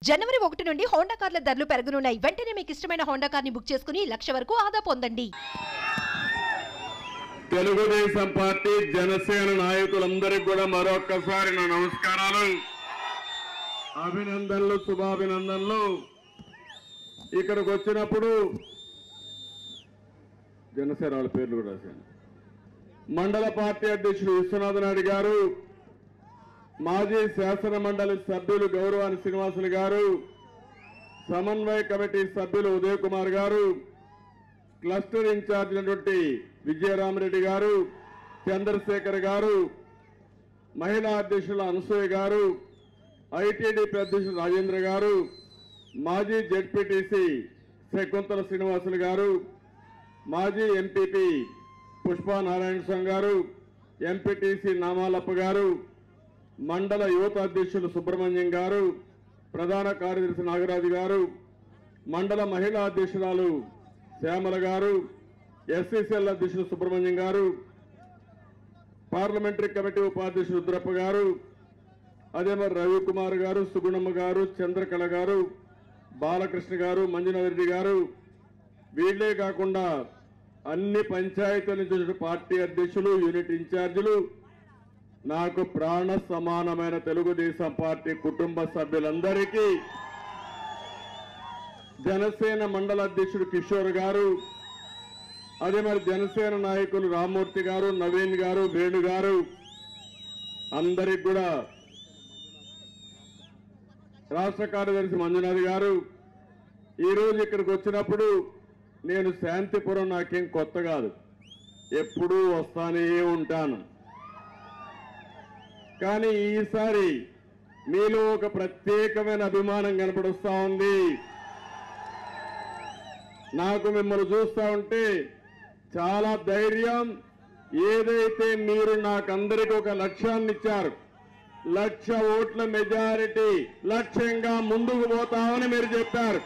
జనవరి 1 నుండి హోండా కార్ల ధరలు పెరగనున్నాయి. వెంటనే మీకు ఇష్టమైన హోండా కార్ని బుక్ చేసుకుని 1,00,000 వరకు ఆదా పొందండి. తెలుగుదేశం పార్టీ జనసేన నాయకులందరికీ కూడా మరొక్కసారి నా నమస్కారాలు, అభినందనలు, శుభాభినందనలు. ఇక్కడికి వచ్చినప్పుడు జనసేన వాళ్ళ పేర్లు కూడా రాశాను. మండల పార్టీ అధ్యక్షుడు విశ్వనాథ నాయుడు గారు, మాజీ శాసన మండలి సభ్యులు గౌరవాని శ్రీనివాసులు గారు, సమన్వయ కమిటీ సభ్యులు ఉదయ్ కుమార్ గారు, క్లస్టర్ ఇన్ఛార్జ్ అయినటువంటి విజయరామరెడ్డి గారు, చంద్రశేఖర్ గారు, మహిళా అధ్యక్షులు అనసూయ గారు, ఐటీడీపీ అధ్యక్షులు రాజేంద్ర గారు, మాజీ జెడ్పీటీసీ శకుంతల శ్రీనివాసులు గారు, మాజీ ఎంపీపీ పుష్పనారాయణ స్వామి గారు, ఎంపీటీసీ నామాలప్ప గారు, మండల యువత అధ్యక్షులు సుబ్రహ్మణ్యం గారు, ప్రధాన కార్యదర్శి నాగరాజు గారు, మండల మహిళా అధ్యక్షురాలు శ్యామల గారు, ఎస్సీసీఎల్ అధ్యక్షులు సుబ్రహ్మణ్యం గారు, పార్లమెంటరీ కమిటీ ఉపాధ్యక్షులు రుద్రప్ప గారు, అదే మరి రవికుమార్ గారు, సుగుణమ్మ గారు, చంద్రకళ గారు, బాలకృష్ణ గారు, మంజునాథ్ రెడ్డి గారు, వీళ్లే కాకుండా అన్ని పంచాయతీల నుంచి పార్టీ అధ్యక్షులు, యూనిట్ ఇన్ఛార్జీలు, నాకు ప్రాణ సమానమైన తెలుగుదేశం పార్టీ కుటుంబ సభ్యులందరికీ, జనసేన మండల అధ్యక్షుడు కిషోర్ గారు, అదే మరి జనసేన నాయకులు రామ్మూర్తి గారు, నవీన్ గారు, వేణు గారు, అందరికి కూడా, రాష్ట్ర కార్యదర్శి మంజునాథ్ గారు. ఈరోజు ఇక్కడికి వచ్చినప్పుడు నేను శాంతిపురం నాకేం కొత్త కాదు, ఎప్పుడూ వస్తానే ఉంటాను. కానీ ఈసారి మీలో ఒక ప్రత్యేకమైన అభిమానం కనపడుస్తా ఉంది. నాకు మిమ్మల్ని చూస్తా ఉంటే చాలా ధైర్యం. ఏదైతే మీరు నాకందరికి ఒక లక్ష్యాన్ని ఇచ్చారు, 1,00,000 ఓట్ల మెజారిటీ లక్ష్యంగా ముందుకు పోతామని మీరు చెప్పారు.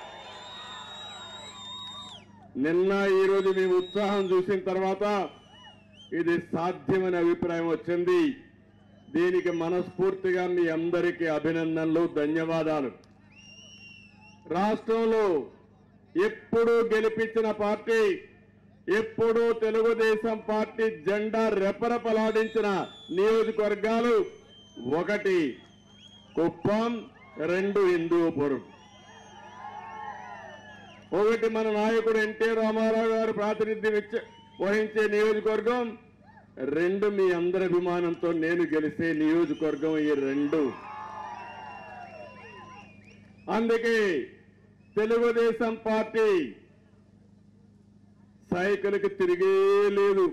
నిన్న ఈరోజు మీ ఉత్సాహం చూసిన తర్వాత ఇది సాధ్యమనే అభిప్రాయం వచ్చింది. దీనికి మనస్ఫూర్తిగా మీ అందరికీ అభినందనలు, ధన్యవాదాలు. రాష్ట్రంలో ఎప్పుడూ గెలిపించిన పార్టీ, ఎప్పుడూ తెలుగుదేశం పార్టీ జెండా రెపరెపలాడించిన నియోజకవర్గాలు 1 కుప్పం, 2 హిందూపురం. 1 మన నాయకుడు ఎన్టీ రామారావు గారు ప్రాతినిధ్యం వహించే నియోజకవర్గం, 2 మీ అందరి అభిమానంతో నేను గెలిచే నియోజకవర్గం ఈ 2. అందుకే తెలుగుదేశం పార్టీ సైకిల్కి తిరిగే లేదు.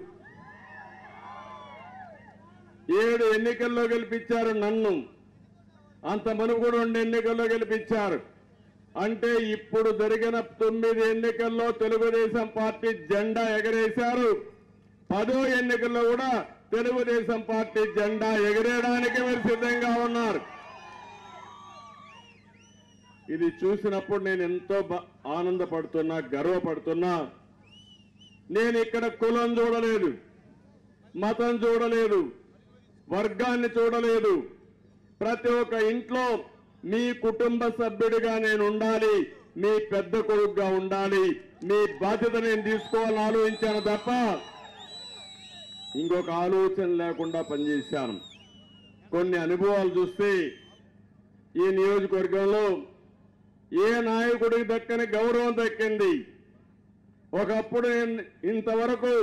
7 ఎన్నికల్లో గెలిపించారు నన్ను, అంత మనుగుడు 2 ఎన్నికల్లో గెలిపించారు. అంటే ఇప్పుడు జరిగిన 9 ఎన్నికల్లో తెలుగుదేశం పార్టీ జెండా ఎగరేశారు. 10వ ఎన్నికల్లో కూడా తెలుగుదేశం పార్టీ జెండా ఎగరేయడానికి మీరు సిద్ధంగా ఉన్నారు. ఇది చూసినప్పుడు నేను ఎంతో ఆనందపడుతున్నా, గర్వపడుతున్నా. నేను ఇక్కడ కులం చూడలేదు, మతం చూడలేదు, వర్గాన్ని చూడలేదు. ప్రతి ఒక్క ఇంట్లో మీ కుటుంబ సభ్యుడిగా నేను ఉండాలి, మీ పెద్ద కొడుకుగా ఉండాలి, మీ బాధ్యత నేను తీసుకోవాలని ఆలోచించాను తప్ప ఇంకొక ఆలోచన లేకుండా పనిచేశాను. కొన్ని అనుభవాలు చూస్తే ఈ నియోజకవర్గంలో ఏ నాయకుడికి దక్కని గౌరవం దక్కింది. ఒకప్పుడు ఇంతవరకు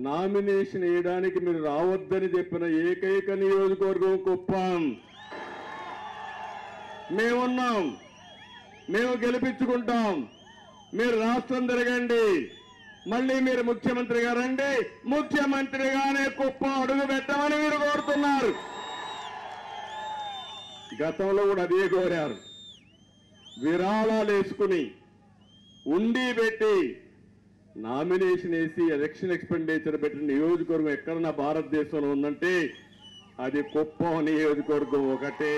నామినేషన్ వేయడానికి మీరు రావద్దని చెప్పిన ఏకైక నియోజకవర్గం కుప్పం. మేమున్నాం, మేము గెలిపించుకుంటాం. మీరు రాష్ట్రం తిరగండి, మళ్ళీ మీరు ముఖ్యమంత్రిగా రండి, ముఖ్యమంత్రిగానే కుప్పం అడుగు పెట్టమని మీరు కోరుతున్నారు. గతంలో కూడా అదే కోరారు. విరాళాలు వేసుకుని ఉండి పెట్టి నామినేషన్ వేసి ఎలక్షన్ ఎక్స్పెండిచర్ పెట్టిన నియోజకవర్గం ఎక్కడన్నా భారతదేశంలో ఉందంటే అది కుప్పం నియోజకవర్గం ఒకటే.